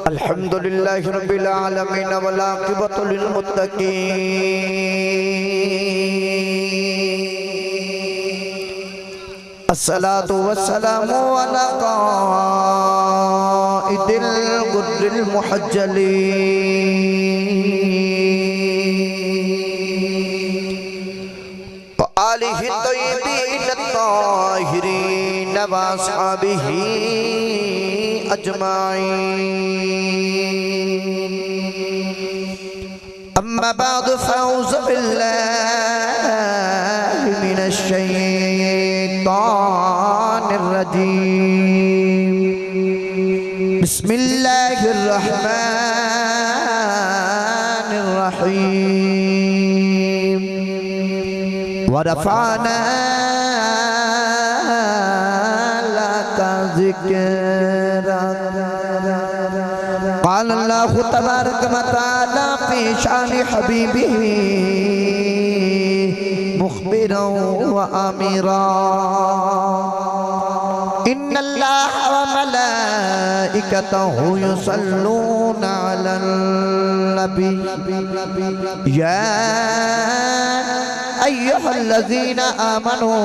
الحمدللہ رب العالمین والعاقبۃ للمتقین الصلاة والسلام علی قائد الغر المحجلین وآلہ الطیبین الطاہرین واصحابہ اجمعین اما بعد فاعوذ باللہ من الشیطان الرجیم بسم اللہ الرحمن الرحیم ورفعنا لك ذکرک قال اللہ تبارک وتعالی فی شان حبیبہ مخبرا وآمرا ان اللہ وملائکتہ یصلون علی النبی یا ایہا الذین آمنوا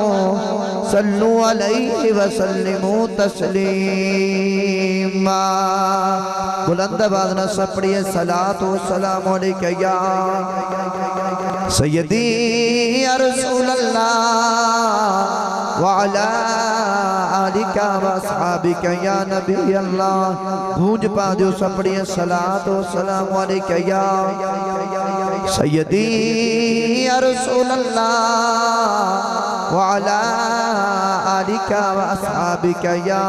صلوا علیہ وسلموا تسلیما بلند آواز نہ سب پڑھیے صلاۃ و سلام علیکہ یا سیدی یا رسول اللہ وعلا آلکہ واصحابکہ یا نبی اللہ گونج پا دیو سب پڑھیے صلاۃ و سلام علیکہ یا سیدی یا رسول اللہ وعلا آلکہ واصحابکہ یا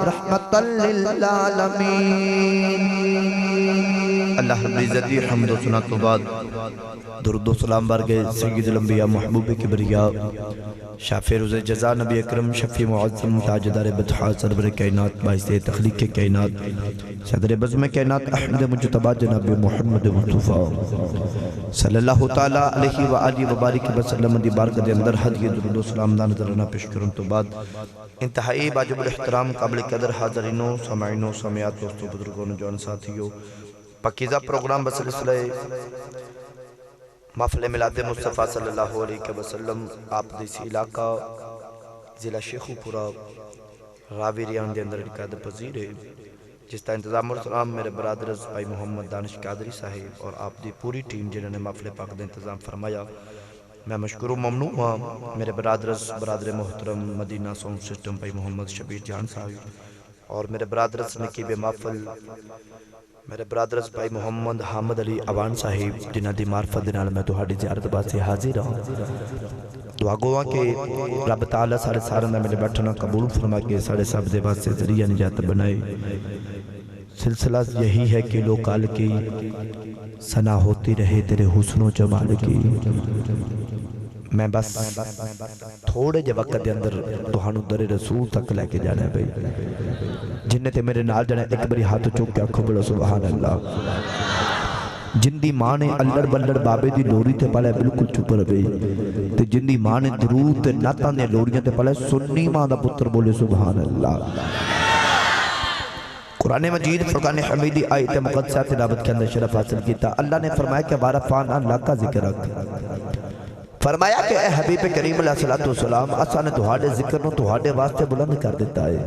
رحمت للعالمین اللہ رب العزت حمد و ثنا تو بعد درود و سلام برگے سید الانبیاء محبوب کبریا شافع روز جزا نبی اکرم شفیع معظم تاجدار بطحا سرور کائنات باعث تخلیق کائنات صدر بزم کائنات احمد مجتبہ جناب محمد مصطفیٰ صلی اللہ تعالیٰ علیہ وآلہ وبارک وسلم دی بارگاہ دے اندر حد یہ درود و سلام دا نظرانہ پیش کرن تو بعد انتہائی واجب الاحترام قابل قدر حاضرینوں سامعینوں سامعات دوستوں بزرگوں جوان ساتھیوں پاکیزہ پروگرام بسلسلہ محفل میلاد مصطفیٰ صلی اللہ علیہ وسلم آپ دیسی علاقہ ضلع شیخو پورا راوی ریان دے اندر رکاد پذیر ہے جس تا انتظام السلام میرے برادرز بھائی محمد دانش قادری صاحب اور آپ دی پوری ٹیم جنہوں نے محفل پاک دے انتظام فرمایا میں مشکور و ممنون ہوں میرے برادر محترم مدینہ ساؤنڈ سسٹم بھائی محمد شبیر جان صاحب اور میرے برادرز نقیب محفل میرے برادرز بھائی محمد حامد علی عوان صاحب جنہ دی معرفت دنال میں تہاڈی زیارت باسے حاضر ہوں دعا گواں کہ رب تعالیٰ سارے سارنا میرے بیٹھنا قبول فرما کے سارے سب دے واسطے ذریعہ نجات بنائے سلسلہ یہی ہے کہ لو کال کی ثنا ہوتی رہے تیرے حسن و جمال کی میں بس تھوڑے جے وقت دے اندر تہانو در رسول تک لے کے جانا ہے بھئی جنہیں تے میرے نال جانا ایک بری ہاتھ چوک کے آنکھوں بڑھو سبحان اللہ جن دی ماں نے اللہ بلڑ بابے دی لوری تے پالے بالکل چپ رہے تے جن دی ماں نے درود تے ناتاں دے لوریاں تے پالے سنی ماں دا پتر بولے سبحان اللہ قرآن مجید فرقان حمیدی آیت مقدسہ تلاوت کے اندر شرف حاصل کیتا اللہ نے فرمایا کہ وَرَفَعْنَا لَكَ ذِكْرَكَ فرمایا کہ اے حبیب کریم علیہ السلام اسا نے تہاڈے ذکر نو تہاڈے واسطے بلند کر دیتا ہے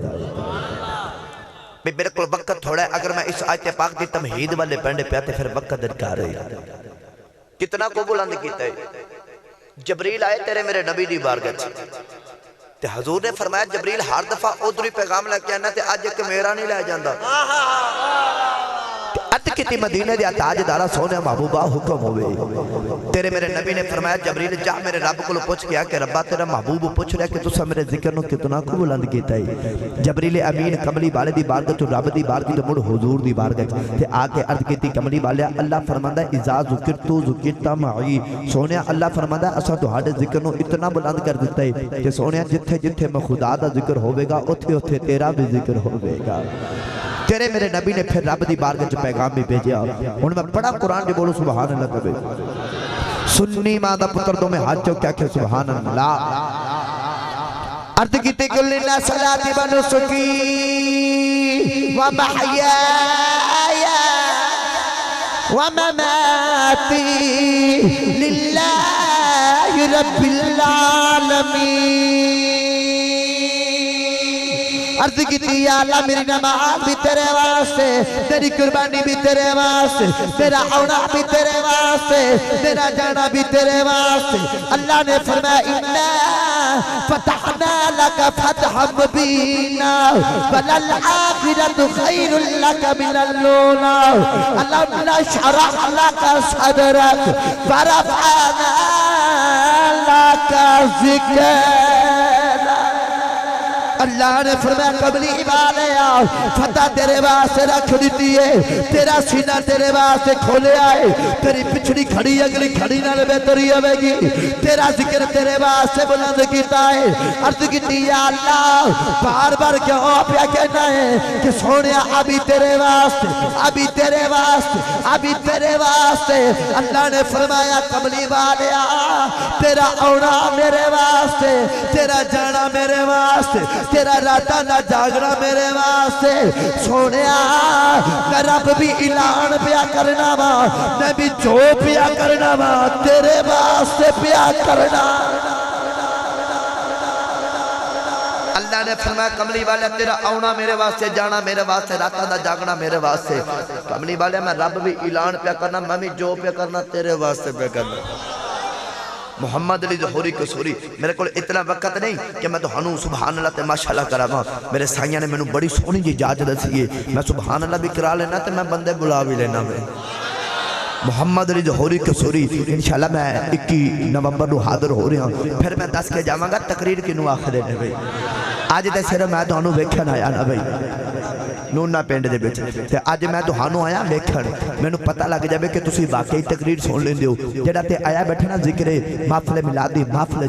میرے کو وقت تھوڑا ہے اگر میں اس آیت پاک دی تمہید والے پڑھنے پہ آتے پھر وقت درکار ہے کتنا کو بلند کیتا ہے جبریل آئے تیرے میرے نبی دی بارگاہ تے حضور نے فرمایا جبریل ہر دفعہ ادھری پیغام لے کے آنا تے آج ایک میرا نہیں لے جاندہ ات کتی مدینہ دیا تاجدارہ سونے محبوبہ حکم ہوئے تیرے میرے نبی نے فرمایا جبریل جا میرے رب کو پوچھ کیا کہ ربا تیرا محبوب پوچھ رہا کہ تسا میرے ذکر نو کتنا کو بلند کیتا ہے جبریل امین کملی والے دی بارگاہ تو رب دی بارگاہ تو مڑ حضور دی بارگاہ تے آکے عرض کیتی کملی والے اللہ فرماندا اذا ذکرتو ذکرتا معی سونے اللہ فرماندا اسا تہاڈے ذکر نو اتنا بلند کر دیتا ہے کہ سونے جتھے جتھے میں خدا دا ذکر ہوے گا اوتھے اوتھے تیرا بھی ذکر ہوے گا تیرے میرے نبی نے پھر رب دی بارگاہ جو پیغام بھی بھیجیا ان میں پڑھا قرآن جو بولو سبحان اللہ کبھی سنی ماں دا پتر دو میں ہاتھ جو کیا کہ سبحان اللہ عرض کیتے کل اللہ صلاة بنسکی ومحياي ومماتي لله رب العالمين عرض کی تھی یا اللہ میری نماز بھی تیرے واسطے تیری قربانی بھی تیرے واسطے تیرا ہونا بھی تیرے واسطے تیرا جانا بھی تیرے واسطے اللہ نے فرمایا اِنَّا فَتَحْنَا لَكَ فَتْحًا مُبِينًا وَلَلْآخِرَةُ خَيْرٌ لَكَ مِنَ الْأُولَىٰ أَلَمْ نَشْرَحْ لَكَ صَدْرَكَ وَرَفَعْنَا لَكَ ذِكْرَكَ اللہ نے فرمایا قبلی والیا فتح تیرے واسطے رکھ دیتی ہے تیرا سینہ تیرے واسطے کھولے آئے تیری پچھڑی کھڑی اگلی کھڑی نال بہتری ہوے گی تیرا ذکر تیرے واسطے بلند کیتا ہے عرض کیتی یا اللہ بار بار کیوں پیا کہنا ہے کہ سونیا ابھی تیرے واسطے ابھی تیرے واسطے ابھی تیرے واسطے اللہ نے فرمایا قبلی والیا تیرا آنا میرے واسطے تیرا جانا میرے واسطے تیرا راتا نہ جاگنا میرے واسطے سونیا رب بھی اعلان پیا کرنا وا میں بھی جو پیا کرنا وا تیرے واسطے پیا کرنا اللہ نے فرمایا کملی والے تیرا آنا میرے واسطے جانا میرے واسطے راتا نہ جاگنا میرے واسطے کملی والے میں رب بھی اعلان پیا کرنا میں بھی جو پیا کرنا تیرے واسطے پیا کرنا محمد علی ظہوری قصوری میرے کو اتنا وقت نہیں کہ میں تو ہنوں سبحان اللہ تے ماشاءاللہ کراما میرے سائیاں نے میں بڑی سونی جی اجازت دسی ہے میں سبحان اللہ بھی کرا لینا تے میں بندے بلا بھی لینا میں محمد علی ظہوری قصوری انشاءاللہ میں 21 نومبر نو حاضر ہو رہا ہوں پھر میں دس کے جاواں گا تقریر کنو آخرے نے بھئی آج تے صرف میں تو ہنوں ویکھن آیا نا بھئی نونا پینڈ دے بیچ تے آج میں تو ہانو آیا ویکھن میں نو پتہ لگ جائے کہ تسی واقعی تقریر سن لیں دیو جیڑا تے آیا بیٹھنا ذکر محفل میلادی محفل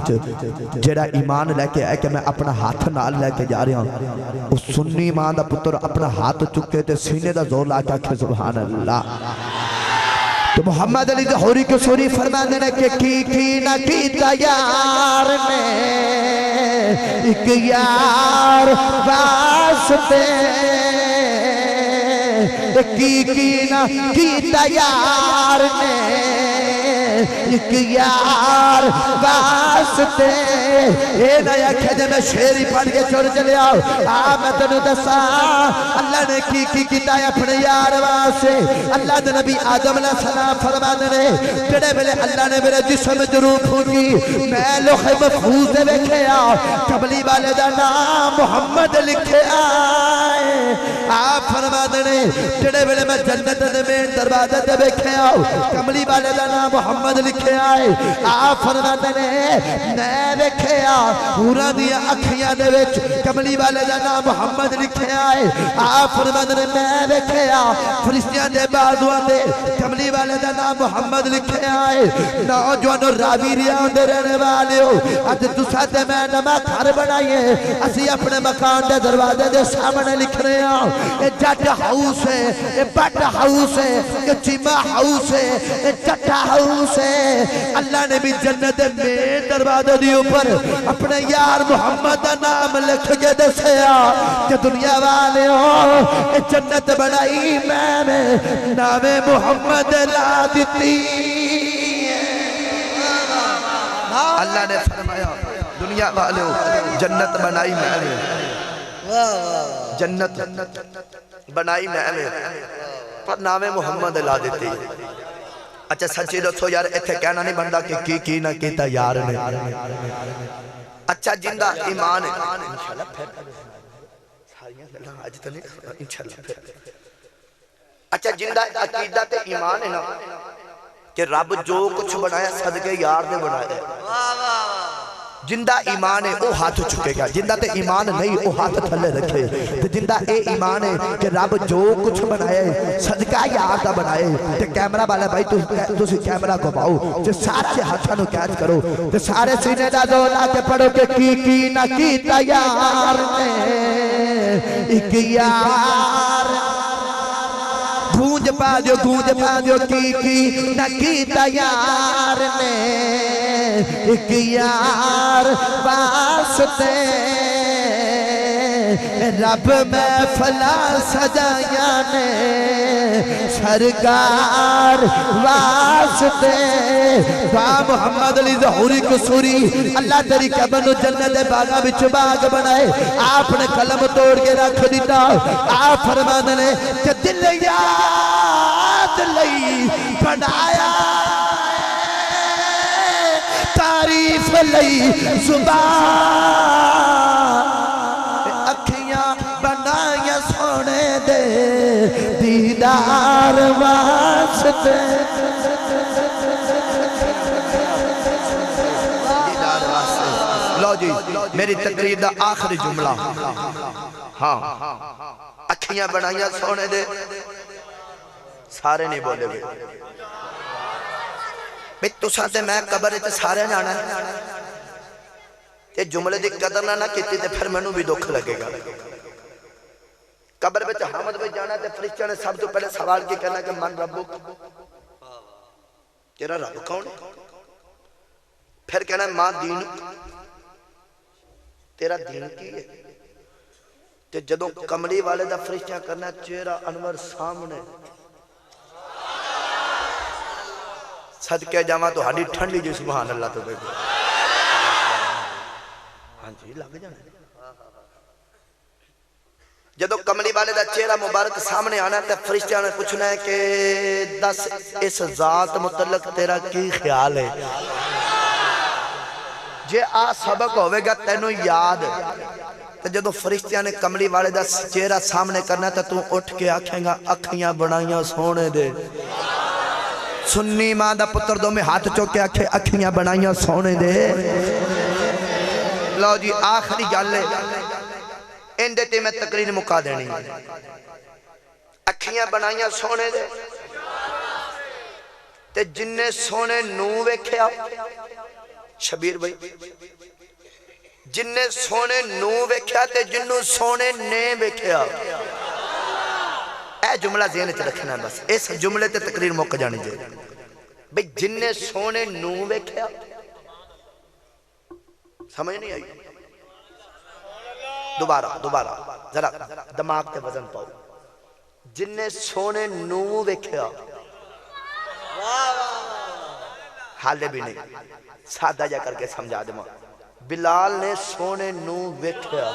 جیڑا ایمان لے کے آئے کہ میں اپنا ہاتھ نال لے کے جا رہا ہوں اس سنی ایمان دا پتر اپنا ہاتھ چکے تے سینے دا زور لا کے سبحان اللہ تو محمد علی ظہوری قصوری فرمانے نے کہ کی نہ کیتا یار نے ایک یار واسطے کی نہ کیتا یار نے ایک یار واسطے اے نیا کھجے میں شیری پڑھ کے چھوڑ چلے آؤ میں تنو دسا اللہ نے کی کیتا ہے اپنے یار واسطے اللہ نے نبی آدم علیہ السلام فرمانے نے جڑے ملے اللہ نے میرے جسم جروح پھونکی میں لوح محفوظ دے ویکھے آؤ قبلی والے دا نام محمد لکھے آئے آپ فرمانے نے جڑے ملے میں جنت دے میں دروازے دے ویکھے آؤ قبلی والے دا نام محمد لکھے آئے آپ فرماتے نے میں ویکھے آؤ پورا دیا اکھیاں دے وچ کملی والے دا نام محمد لکھے آئے آپ فرماتے نے میں ویکھے آؤ فرشتیاں دے بازوان دے کملی والے دا نام محمد لکھے آئے نوجوانوں راوی ریاں دے رہنے والے ہو اج تساں تے میں نواں گھر بنائیے اسی اپنے مکان دے دروازے دے سامنے لکھ رہے ہاں اے جٹ ہاؤس ہے اے بٹ ہاؤس ہے اے چیما ہاؤس ہے اے چٹا ہاؤس ہے اللہ نے بھی جنت میں دروازے دی اوپر اپنے یار محمد دا نام لکھ کے دسیا کہ دنیا والے ہو اے جنت بنائی میں نے نام محمد لا دیتی اللہ نے فرمایا دنیا والے ہو جنت بنائی میں نے جنت بنائی میں نے پر نام محمد لا دیتی اچھا سچی دسو یار ایتھے کہنا نہیں بندہ کہ کی نہ کیتا یار نے اچھا جندہ ایمان ہے اچھا جندہ عقیدہ تے ایمان ہے نا کہ رب جو کچھ بنایا صدقے یار نے بنایا جندہ ایمان ہے وہ ہاتھ چکے گا جندہ تے ایمان نہیں وہ ہاتھ تھلے رکھے جندہ اے ایمان ہے کہ رب جو کچھ بنائے صدقہ یار دا بنائے تے کیمرہ والا بھائی تسی کیمرہ کو پاؤ تے سارا دے ہاتھاں نو کیچ کرو تے سارے سینے دا زور لا کے پڑھو کہ کی نہ کیتا یار نے ایک یار گونج پا دیو کی نہ کیتا یار نے ایک یار واسطے رب محفلا سجایا نے سرکار واسطے با محمد علی ظہوری قصوری اللہ تیری قبر نو جنت باغاں وچ باغ بنائے آپ نے قلم توڑ کے رکھ دیتا آپ فرماندے نے کہ دل یاد لئی بنایا تعریف لئی زبان اکھیاں بنایا سونے دے دیدار واسطے لو جی میری تقریر دا آخری جملہ ہاں اکھیاں بنائیاں سونے دے سارے نہیں بولے گے بھئی تو ساتھے میں قبر تے سارے جانا ہے تے جملے دی قدر نہ کیتی تے پھر منو بھی دکھ لگے گا قبر بچ حمد بچ جانا تے فرشتیاں نے سب تو پہلے سوال کی کرنا کہ من ربک تیرا رب کون ہے پھر کہنا ہے ماں دین تیرا دین کی ہے تے جدوں کملی والے دا فرشتیاں کرنا چہرہ انور سامنے صدقے جاواں تو ہاڈی ٹھنڈی جو سبحان اللہ تو بیٹھو ہاں جی لگ جانا جدو کملی والے دا چہرہ مبارک سامنے آنا تے فرشتیاں نے پوچھنا ہے کہ دس اس ذات متعلق تیرا کی خیال ہے جے آ سبق ہوئے گا تینوں یاد تے جدو فرشتیاں نے کملی والے دا چہرہ سامنے کرنا تے تو اٹھ کے آکھیں گا اکھیاں بنائیاں سونے دے سنی ماں دا پتر دو میں ہاتھ چوکے اکھیاں بنائیاں سونے دے لو جی آخری گالے اندے تے میں تقریر مکا دینی اکھیاں بنائیاں سونے دے تے جننے سونے نو ویکھیا شبیر بھائی جننے سونے نو ویکھیا تے جنوں سونے نے ویکھیا اے جملہ ذہن چ رکھنا ہے بس اس جملے تے تقریر مک جانی چاہیے بھئی جننے سونے نو ویکھیا سمجھ نہیں آئی دوبارہ ذرا دماغ تے وزن پاؤ جننے سونے نو ویکھیا حالے بھی نہیں سادہ جا کر کے سمجھا دے ماں بلال نے سونے نو ویکھیا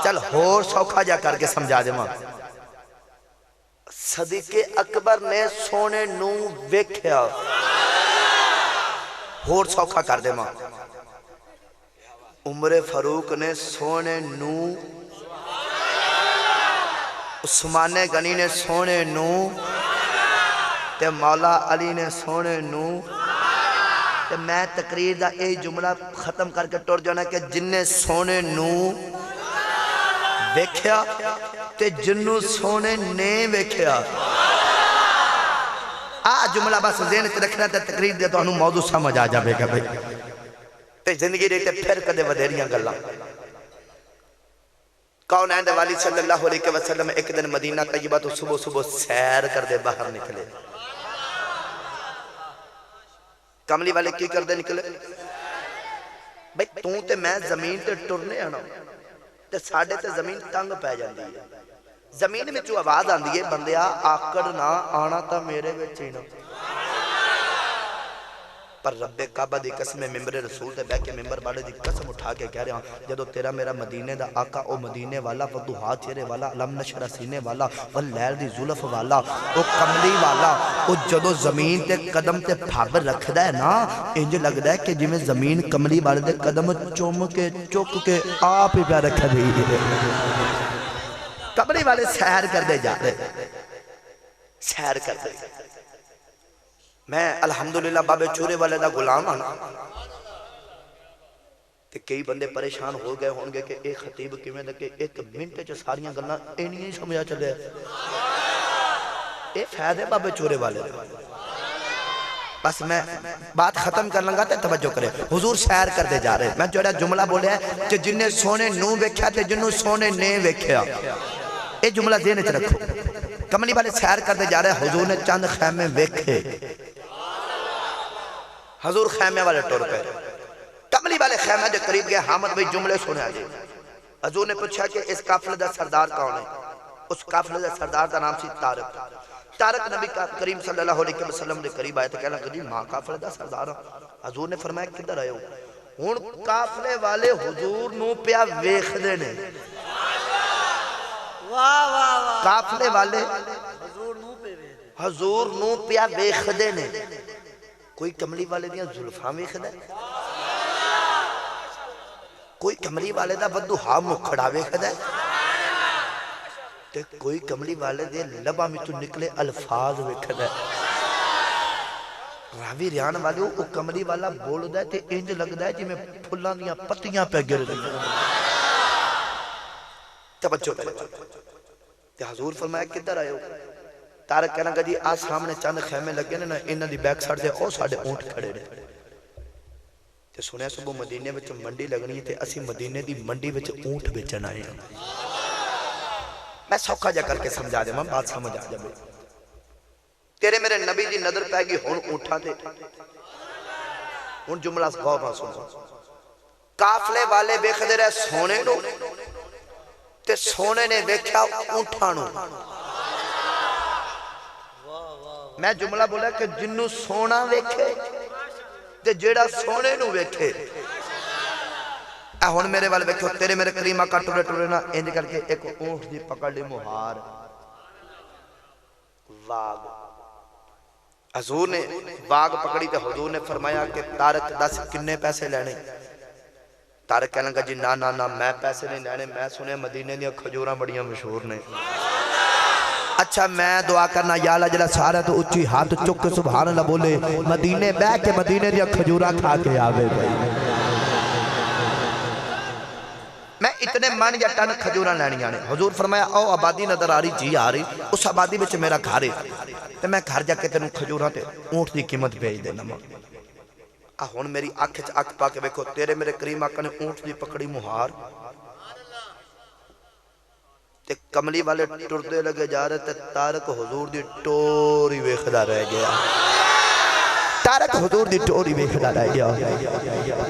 چل ہور سوکھا جا کر کے سمجھا دے ماں صدیق اکبر نے سونے نو ویکھیا ہور سوکھا کر دے ماں عمر فاروق نے سونے نو عثمان غنی نے سونے نو تے مولا علی نے سونے نو تے میں تقریر دا اے جملہ ختم کر کے ٹور جانا کہ جننے سونے نو ویکھیا تے جنوں سونے نے ویکھیا جملہ بس ذہن تے رکھنا تے تقریر دے تو انہوں موضوع سمجھ آ جاوے گا بھئی تے زندگی رہتے پھر کدے ودھیریاں گلا کون آئندہ والی صلی اللہ علیہ وسلم ایک دن مدینہ طیبہ تو صبح صبح سیر کر دے باہر نکلے کملی والے کی کر دے نکلے بھئی توں تے میں زمین تے ٹرنے آنا تے ساڑھے تے زمین تنگ پہ جاندی ہے زمین میں جو آواز آندی ہے بندیا آکڑ نہ آنا تا میرے بچے نہ پر رب کعبہ دی قسم ممبر رسول تے بیکے ممبر والے دی قسم اٹھا کے کہہ رہے ہیں جدو تیرا میرا مدینے دا آقا او مدینے والا وضحا چہرے والا علم نشرہ سینے والا واللیل دی زلف والا او کملی والا او جدو زمین تے قدم تے پھابر رکھ دا ہے نا انج لگ دا ہے کہ جی میں زمین کملی والے دے قدم چوم کے چوک کے آپ ہی پہ رکھ دی کملی والے سیر کر دے جا رہے سیر کر دے میں الحمدللہ بابے چورے والے دا غلام آنا کہ کئی بندے پریشان ہو گئے ہونگے کہ ایک خطیب کیویں دے کہ ایک منٹ جو ساریاں گلنا اینی نہیں سمجھا چلے اے فیض ہے بابے چورے والے بس میں بات ختم کر لنگا تے توجہ کرے حضور سیر کر دے جا رہے میں جو جملہ بولے ہیں کہ جنہیں سونے نو ویکھیا تے جنہوں سونے نے ویکھیا اے جملہ ذہن چ رکھو کملی والے سیر کر دے جا رہے حضور نے چند خیمے ویکھے حضور خیمے والے ٹور پہ کملی والے والے خیمے دے قریب گئے حامد بھائی جملے سنے آجے حضور نے پوچھا کہ اس قافلے دا سردار کون ہے اس قافلے دا سردار دا نام سی طارق طارق نبی کریم صلی اللہ علیہ وسلم دے قریب آئے تھے کہنا کہ ماں قافلے دا سردار حضور نے فرمایا کدھر آئے ہو ہن قافلے والے حضور نو پیا ویکھ دے نے قافلے والے حضور نو پیا ویکھ دے نے کوئی کملی والے دیاں زلفاں ویکھ دے کوئی کملی والے دا بدوہا مکھڑا ویکھ دے تے کوئی کملی والے دے لبا میں تو نکلے الفاظ ویکھ دے راوی ریان والے وہ کملی والا بول دے تے انج لگ دے جی میں پھلاں دیاں پتیاں پہ گر دے توجہ تے حضور فرمایا کدھر آئے ہو طارق کہنا کہ جی آج سامنے چند خیمے لگے نا انہاں دی بیک سائیڈ دے او ساڈے اونٹ کھڑے نے تے سنیا صبح مدینے وچ منڈی لگنی تے اسی مدینے دی منڈی وچ اونٹ بیچن آئے ہیں میں سوکھا جا کر کے سمجھا دے ماں بات سمجھ آ جائے تیرے میرے نبی دی نظر پہ گی ہون اونٹھا دے ہون جملہ غور نہ سنو قافلے والے بے خدر ہے سونے نو تے سونے نے دیکھا اونٹھانو میں جملہ بولا کہ جنو سونا ویکھے تے جیڑا سونے نو ویکھے ہون میرے والے ویکھو تیرے میرے کریمہ کا ٹورے ٹورے نا انج کر کے ایک اونٹ دی پکڑ لی مہار واگ حضور نے واگ پکڑی تے حضور نے فرمایا کہ طارق 10 کنے پیسے لینے طارق کہنے لگا جی نا میں پیسے نہیں لینے میں سنے مدینے دیا کھجوراں بڑیاں مشہور نے اچھا میں دعا کرنا یا اللہ جلہ سارا تو اچھی ہاتھ چک سبحان اللہ بولے مدینے بے کے مدینے دیا کھجوراں کھا کے آوے بھائی میں اتنے من یا ٹن کھجوراں لینی آنے حضور فرمایا او آبادی نظر آ رہی جی آ رہی اس آبادی بچ میرا گھر ہے تے میں گھر جا کے تینوں کھجوراں تے اونٹ دی قیمت بھیج دینا ماں ہون میری آنکھ پا کے بیکھو تیرے میرے کریم آقا نے اونٹ دی پکڑی مہار تے کملی والے ٹردے لگے جا رہے تے طارق حضور دی ٹوری ویخدہ رہ گیا طارق حضور دی ٹوری ویخدہ رہ گیا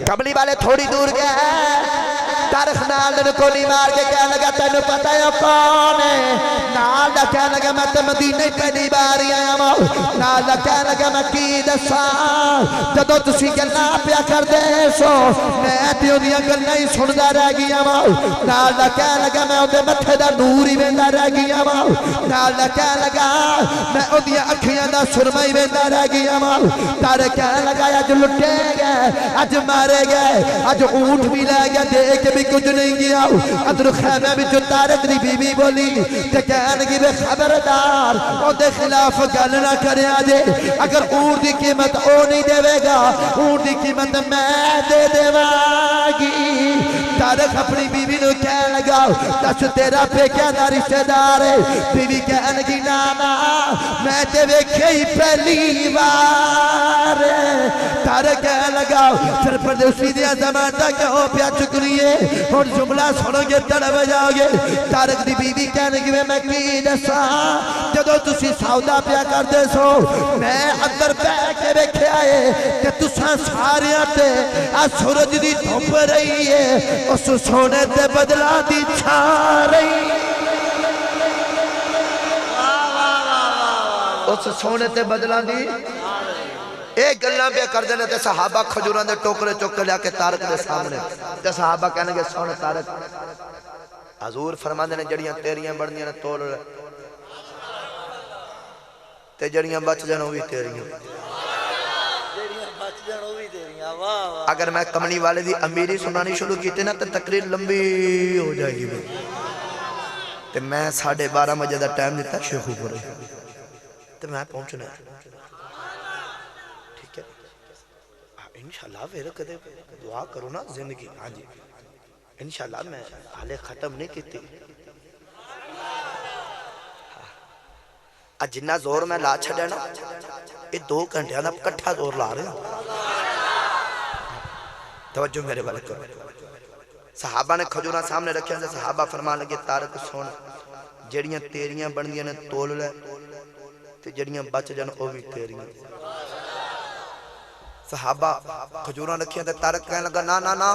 کملی والے تھوڑی دور گئے طارق نال دن کو نہیں مار کے کہنے لگا تینو پتہ ہے کون ہے نال دا کہنے لگا میں تے مدینہ پہلی باری آیا ہوں نال دا کہنے لگا میں کی دساں جدو تسی گلاں پیا کر دے سو میں تے اودیاں گلاں ہی سندا رہ گیا ہوں نال دا کہنے لگا میں اودے متھے دا نور ہی ویندا رہ گیا ہوں نال دا کہنے لگا میں اودیاں اکھیاں دا سرما ہی ویندا رہ گیا ہوں طارق کہنے لگا اج لٹے گئے اج مارے گئے اج اونٹ بھی لے گیا دیکھ بھی کچھ نہیں گیا ادھر خیمے بھی جو طارق دی بی بی بولی تے کہنے کی بے خبردار او دے خلاف گل نہ کرے آجے اگر اونٹ دی قیمت او نہیں دے گا اونٹ دی قیمت میں دے گی طارق اپنی بی بی نو کہنے لگا دس تیرا پہ کیا دا رشتہ دار ہے بی بی کہنے کی نانا میں تے ویکھے ہی پہلی بار طارق کہنے لگا پھر پردیسی دیا زمان تک ہو پیا چکریے اور جملہ سنو گے تڑپ جاؤ گے طارق دی بی بی کہنے کی میں کی دسا جدو تسی سودا پیا کر دے سو میں اندر پہ کے بیکھے آئے کہ تساں سارے آتے آج سورج دی دھوپ رہی ہے اس سونے تے بدلا دی چھا رہی اس سونے تے بدلا دی ایک گلہ پہ کر دینے تے صحابہ کھجوران دے ٹوکرے چوکے لیا کے طارق دے سامنے تے صحابہ کہنے گے سونے طارق حضور فرما دینے جڑیاں تیریاں بڑھنیاں تول رہے تے جڑیاں بچ جانو بھی تیریاں اگر میں کملی والے دی امیری سنانی شروع کی تے نا تے تقریر لمبی ہو جائے گی تے میں 12:30 بجے دا ٹائم دیتا شیخو پورے تے میں پہنچنا ہے انشاءاللہ پھر کدے دعا کرو نا زندگی ہاں جی انشاءاللہ میں حالے ختم نہیں کیتی جنہ زور میں لا چھڑے نا یہ 2 گھنٹے نا کٹھا زور لا رہے ہیں توجہ میرے والے کرو صحابہ نے کھجورہ سامنے رکھے ہیں صحابہ فرمان لگے طارق سونا جڑیاں تیریاں بندیاں نے تول لے تے جڑیاں بچ جان او بھی تیریاں صحابہ کھجوراں رکھیاں تے طارق کہنے لگا نا نا نا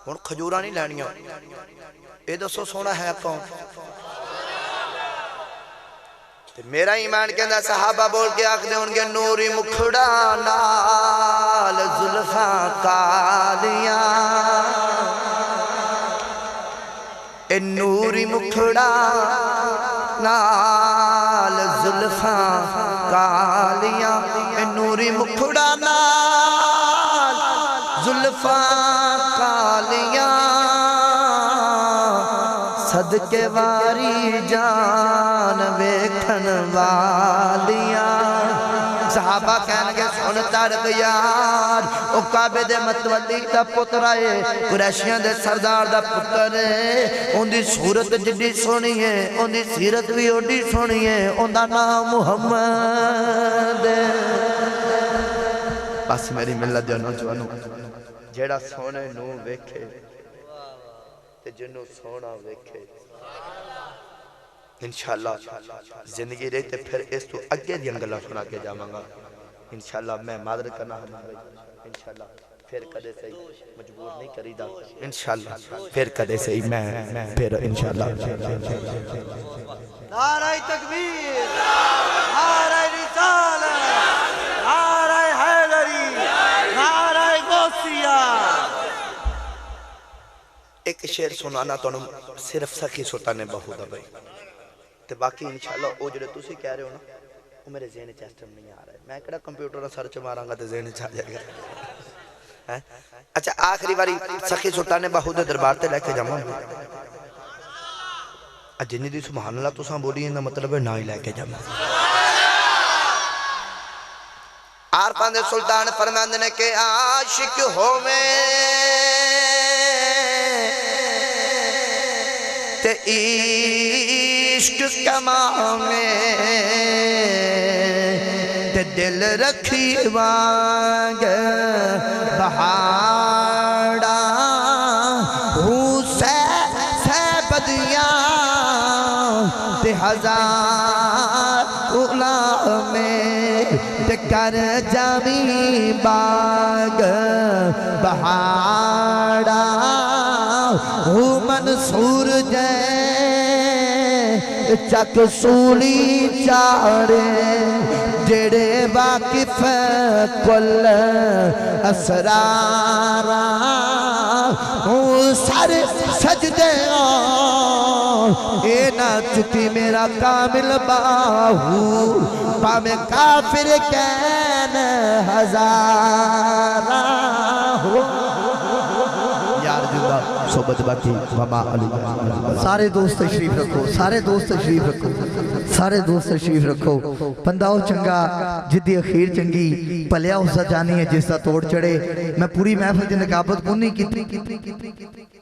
ہن کھجوراں نہیں لینیاں اے دسو سونا ہے کون تے میرا ایمان کہندا صحابہ بول کے آکھدے ہونگے نوری مکھڑا نال زلفاں کالیاں اے نوری مکھڑا نال زلفاں کالیاں اے نوری مکھڑا نال زلفاں کالیاں صدقے واری جان ویکھن والیاں صحابہ کہنے گے سن طارق یار او کعبے دے متولی دا پتر آئے قریشیاں دے سردار دا پتر ہے ان دی صورت جڑی سونی ہے ان دی سیرت بھی اوڈی سونی ہے ان دا نام محمد بس میری ملت دے نوجوانوں جیڑا سونے نو ویکھے تے جنوں سونا ویکھے انشاءاللہ زندگی رہتے پھر اس تو اگے دی انگلہ سنا کے جاماں گا انشاءاللہ میں معذرت کرنا ہم انشاءاللہ پھر کدے سے مجبور نہیں کری دا انشاءاللہ پھر کدے سے میں پھر انشاءاللہ نعرہ تکبیر نعرہ رسالت نعرہ حیدری نعرہ غوثیہ ایک شعر سنانا تو صرف سخی سلطان بہو دا بھائی تے باقی انشاءاللہ او جڑے تسی کہہ رہے ہو نا وہ میرے ذہن چیسٹم نہیں آ رہا ہے میں کڑا کمپیوٹر سرچ ماراں گا تے ذہن چاہ جائے گا اچھا آخری باری سخی سلطان بہو دے دربار تے لے کے جاواں جنی دی سبحان اللہ تساں بولی ان دا مطلب ہے نہ ہی لے کے جاواں عارفان دے سلطان فرماندے نے کہ عاشق ہوویں تے عشق کماویں تے دل رکھی وانگ بہاڑا ہوں سہ بدیاں تے ہزار غلامیں تے کر جامی باغ بہاڑا ہوں منصور جے چک سولی چاڑے جڑے واقف کل اسرارا ہوں سر سجدے اے نہ چکی میرا کامل باہو پامے کافر کین ہزارا ہو یار جدا صحبت باقی وما علی سارے دوست تشریف رکھو سارے دوست تشریف رکھو سارے دوست تشریف رکھو بندہ چنگا جدی اخیر چنگی پلیا اس جانی ہے جس کا توڑ چڑے میں پوری محفل دی نقابت کو نہیں کی